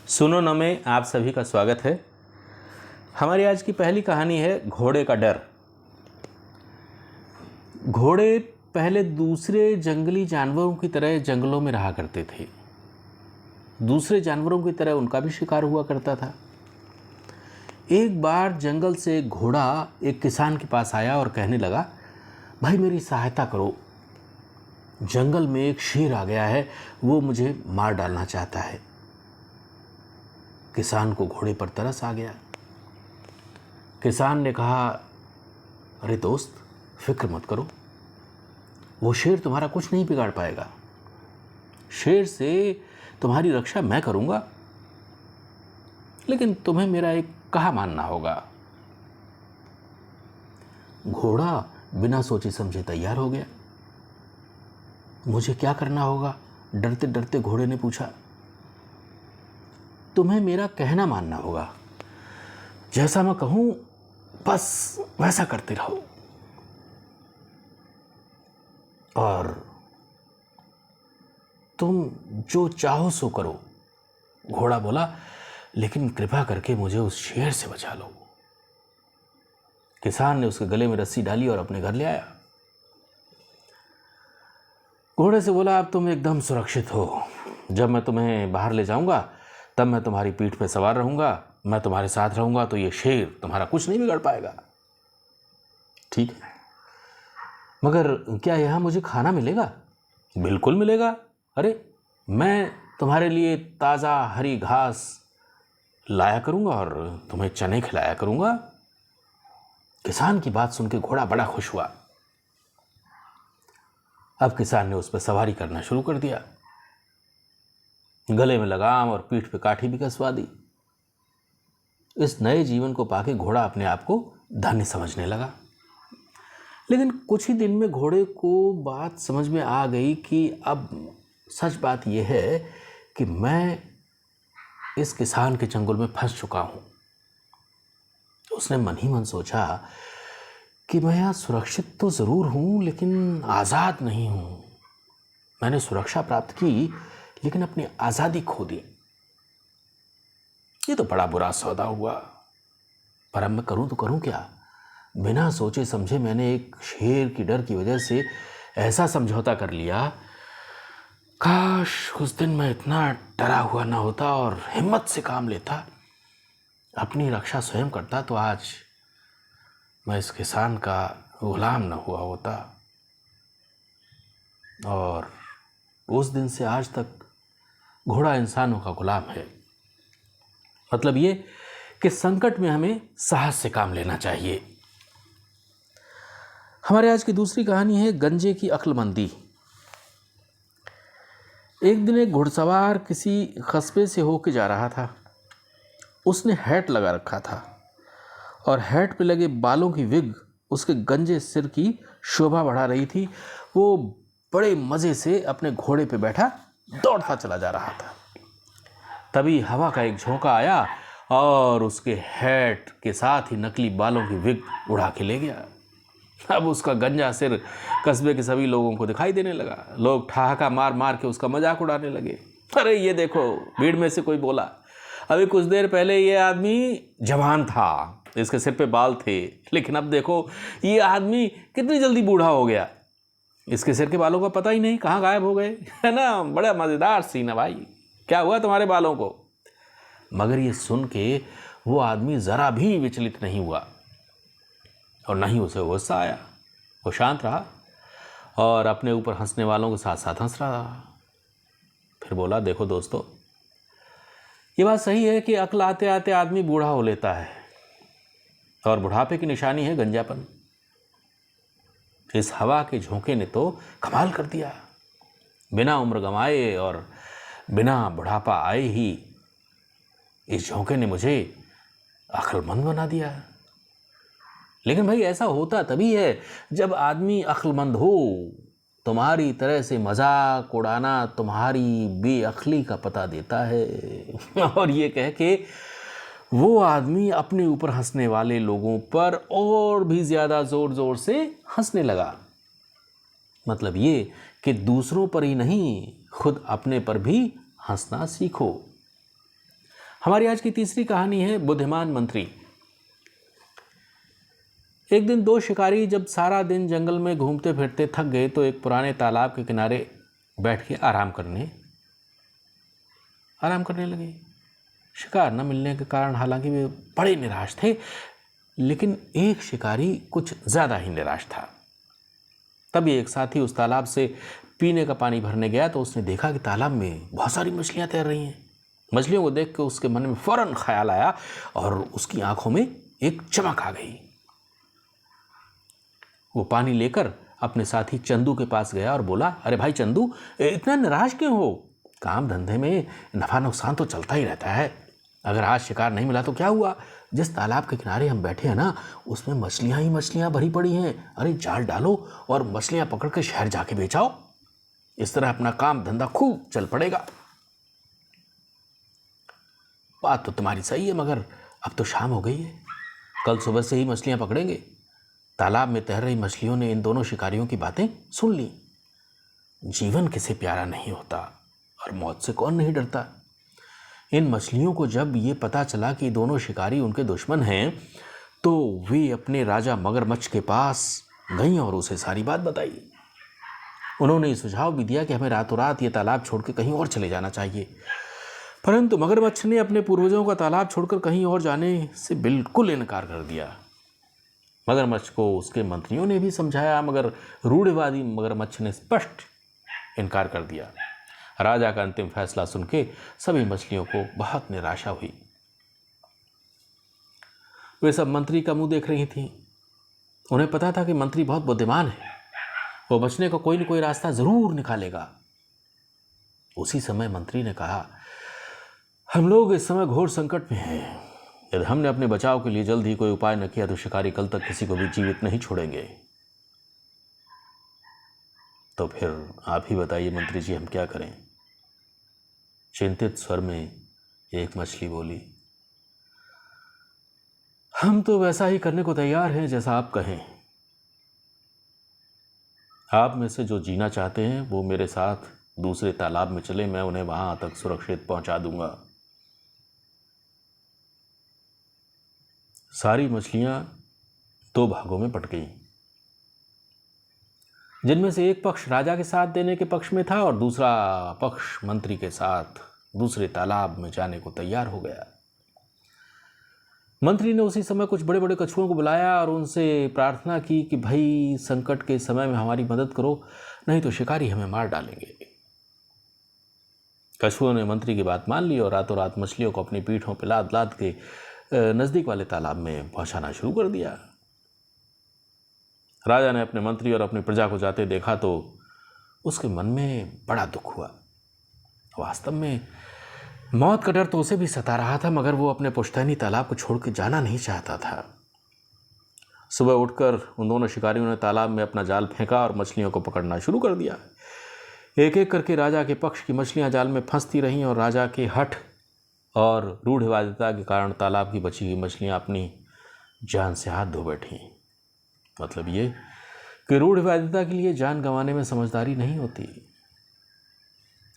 सुनो न में आप सभी का स्वागत है। हमारी आज की पहली कहानी है घोड़े का डर। घोड़े पहले दूसरे जंगली जानवरों की तरह जंगलों में रहा करते थे। दूसरे जानवरों की तरह उनका भी शिकार हुआ करता था। एक बार जंगल से एक घोड़ा एक किसान के पास आया और कहने लगा, भाई मेरी सहायता करो, जंगल में एक शेर आ गया है, वो मुझे मार डालना चाहता है। किसान को घोड़े पर तरस आ गया। किसान ने कहा, अरे दोस्त, फिक्र मत करो, वो शेर तुम्हारा कुछ नहीं बिगाड़ पाएगा। शेर से तुम्हारी रक्षा मैं करूंगा, लेकिन तुम्हें मेरा एक कहा मानना होगा। घोड़ा बिना सोचे समझे तैयार हो गया। मुझे क्या करना होगा? डरते डरते घोड़े ने पूछा। तुम्हें मेरा कहना मानना होगा, जैसा मैं कहूं बस वैसा करते रहो, और तुम जो चाहो सो करो। घोड़ा बोला, लेकिन कृपा करके मुझे उस शेर से बचा लो। किसान ने उसके गले में रस्सी डाली और अपने घर ले आया। घोड़े से बोला, अब तुम एकदम सुरक्षित हो। जब मैं तुम्हें बाहर ले जाऊंगा तब मैं तुम्हारी पीठ पे सवार रहूंगा, मैं तुम्हारे साथ रहूंगा, तो ये शेर तुम्हारा कुछ नहीं बिगाड़ पाएगा। ठीक है, मगर क्या यहां मुझे खाना मिलेगा? बिल्कुल मिलेगा। अरे, मैं तुम्हारे लिए ताज़ा हरी घास लाया करूंगा और तुम्हें चने खिलाया करूंगा। किसान की बात सुनकर घोड़ा बड़ा खुश हुआ। अब किसान ने उस पर सवारी करना शुरू कर दिया। गले में लगाम और पीठ पे काठी भी कसवा दी। इस नए जीवन को पाके घोड़ा अपने आप को धन्य समझने लगा। लेकिन कुछ ही दिन में घोड़े को बात समझ में आ गई कि अब सच बात यह है कि मैं इस किसान के चंगुल में फंस चुका हूं। उसने मन ही मन सोचा कि मैं यहां सुरक्षित तो जरूर हूं, लेकिन आज़ाद नहीं हूं। मैंने सुरक्षा प्राप्त की, लेकिन अपनी आज़ादी खो दी। ये तो बड़ा बुरा सौदा हुआ, पर अब मैं करूं तो करूं क्या? बिना सोचे समझे मैंने एक शेर की डर की वजह से ऐसा समझौता कर लिया। काश उस दिन मैं इतना डरा हुआ ना होता और हिम्मत से काम लेता, अपनी रक्षा स्वयं करता, तो आज मैं इस किसान का गुलाम न हुआ होता। और उस दिन से आज तक घोड़ा इंसानों का गुलाम है। मतलब ये कि संकट में हमें साहस से काम लेना चाहिए। हमारे आज की दूसरी कहानी है गंजे की अक्लमंदी। एक दिन एक घुड़सवार किसी कस्बे से होकर जा रहा था। उसने हैट लगा रखा था और हैट पे लगे बालों की विग उसके गंजे सिर की शोभा बढ़ा रही थी। वो बड़े मजे से अपने घोड़े पे बैठा दौड़ता चला जा रहा था। तभी हवा का एक झोंका आया और उसके हैट के साथ ही नकली बालों की विग उड़ा के ले गया। अब उसका गंजा सिर कस्बे के सभी लोगों को दिखाई देने लगा। लोग ठहाका मार मार के उसका मजाक उड़ाने लगे। अरे ये देखो, भीड़ में से कोई बोला, अभी कुछ देर पहले ये आदमी जवान था, इसके सिर पे बाल थे, लेकिन अब देखो ये आदमी कितनी जल्दी बूढ़ा हो गया, इसके सिर के बालों का पता ही नहीं कहाँ गायब हो गए। है ना, बड़ा मज़ेदार सीन है भाई, क्या हुआ तुम्हारे बालों को? मगर ये सुन के वो आदमी ज़रा भी विचलित नहीं हुआ और न ही उसे गुस्सा आया। वो शांत रहा और अपने ऊपर हंसने वालों के साथ साथ हंस रहा। फिर बोला, देखो दोस्तों, ये बात सही है कि अक्ल आते आते आदमी बूढ़ा हो लेता है और बुढ़ापे की निशानी है गंजापन। इस हवा के झोंके ने तो कमाल कर दिया। बिना उम्र गंवाए और बिना बुढ़ापा आए ही इस झोंके ने मुझे अक्लमंद बना दिया। लेकिन भाई ऐसा होता तभी है जब आदमी अक्लमंद हो। तुम्हारी तरह से मजाक उड़ाना तुम्हारी बेअक्ली का पता देता है। और ये कह के वो आदमी अपने ऊपर हंसने वाले लोगों पर और भी ज़्यादा ज़ोर ज़ोर से हंसने लगा। मतलब ये कि दूसरों पर ही नहीं, खुद अपने पर भी हंसना सीखो। हमारी आज की तीसरी कहानी है बुद्धिमान मंत्री। एक दिन दो शिकारी जब सारा दिन जंगल में घूमते फिरते थक गए तो एक पुराने तालाब के किनारे बैठ के आराम करने लगे। शिकार न मिलने के कारण हालांकि वे बड़े निराश थे, लेकिन एक शिकारी कुछ ज़्यादा ही निराश था। तभी एक साथी उस तालाब से पीने का पानी भरने गया तो उसने देखा कि तालाब में बहुत सारी मछलियां तैर रही हैं। मछलियों को देख के उसके मन में फौरन ख्याल आया और उसकी आंखों में एक चमक आ गई। वो पानी लेकर अपने साथी चंदू के पास गया और बोला, अरे भाई चंदू, इतना निराश क्यों हो? काम धंधे में नफा नुकसान तो चलता ही रहता है। अगर आज शिकार नहीं मिला तो क्या हुआ? जिस तालाब के किनारे हम बैठे हैं ना, उसमें मछलियां ही मछलियां भरी पड़ी हैं। अरे जाल डालो और मछलियां पकड़ के शहर जाके बेचाओ। इस तरह अपना काम धंधा खूब चल पड़ेगा। बात तो तुम्हारी सही है, मगर अब तो शाम हो गई है। कल सुबह से ही मछलियां पकड़ेंगे। तालाब में तैर रही मछलियों ने इन दोनों शिकारियों की बातें सुन ली। जीवन किसे प्यारा नहीं होता और मौत से कौन नहीं डरता। इन मछलियों को जब ये पता चला कि दोनों शिकारी उनके दुश्मन हैं, तो वे अपने राजा मगरमच्छ के पास गईं और उसे सारी बात बताई। उन्होंने ये सुझाव भी दिया कि हमें रातों रात ये तालाब छोड़ के कहीं और चले जाना चाहिए, परंतु मगरमच्छ ने अपने पूर्वजों का तालाब छोड़कर कहीं और जाने से बिल्कुल इनकार कर दिया। मगरमच्छ को उसके मंत्रियों ने भी समझाया, मगर रूढ़िवादी मगरमच्छ ने स्पष्ट इनकार कर दिया। राजा का अंतिम फैसला सुन के सभी मछलियों को बहुत निराशा हुई। वे सब मंत्री का मुंह देख रही थीं। उन्हें पता था कि मंत्री बहुत बुद्धिमान है, वो बचने का कोई न कोई रास्ता जरूर निकालेगा। उसी समय मंत्री ने कहा, हम लोग इस समय घोर संकट में हैं। यदि हमने अपने बचाव के लिए जल्द ही कोई उपाय न किया तो शिकारी कल तक किसी को भी जीवित नहीं छोड़ेंगे। तो फिर आप ही बताइए मंत्री जी, हम क्या करें? चिंतित स्वर में एक मछली बोली, हम तो वैसा ही करने को तैयार हैं जैसा आप कहें। आप में से जो जीना चाहते हैं वो मेरे साथ दूसरे तालाब में चले, मैं उन्हें वहां तक सुरक्षित पहुंचा दूंगा। सारी मछलियां दो भागों में बट गईं, जिनमें से एक पक्ष राजा के साथ देने के पक्ष में था और दूसरा पक्ष मंत्री के साथ दूसरे तालाब में जाने को तैयार हो गया। मंत्री ने उसी समय कुछ बड़े बड़े कछुओं को बुलाया और उनसे प्रार्थना की कि भाई संकट के समय में हमारी मदद करो, नहीं तो शिकारी हमें मार डालेंगे। कछुओं ने मंत्री की बात मान ली और रातों रात मछलियों को अपनी पीठों पर लाद लाद के नजदीक वाले तालाब में पहुंचाना शुरू कर दिया। राजा ने अपने मंत्री और अपनी प्रजा को जाते देखा तो उसके मन में बड़ा दुख हुआ। वास्तव में मौत का डर तो उसे भी सता रहा था, मगर वो अपने पुश्तैनी तालाब को छोड़ के जाना नहीं चाहता था। सुबह उठकर उन दोनों शिकारियों ने तालाब में अपना जाल फेंका और मछलियों को पकड़ना शुरू कर दिया। एक एक करके राजा के पक्ष की मछलियां जाल में फंसती रहीं और राजा के हठ और रूढ़िवादिता के कारण तालाब की बची हुई मछलियां अपनी जान से हाथ धो बैठी। मतलब ये कि रूढ़िवादिता के लिए जान गंवाने में समझदारी नहीं होती।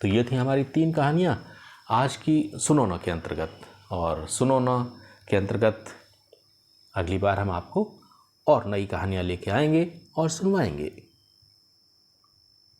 तो ये थी हमारी 3 कहानियां आज की सुनो ना के अंतर्गत। और सुनो ना के अंतर्गत अगली बार हम आपको और नई कहानियां लेके आएंगे और सुनवाएंगे।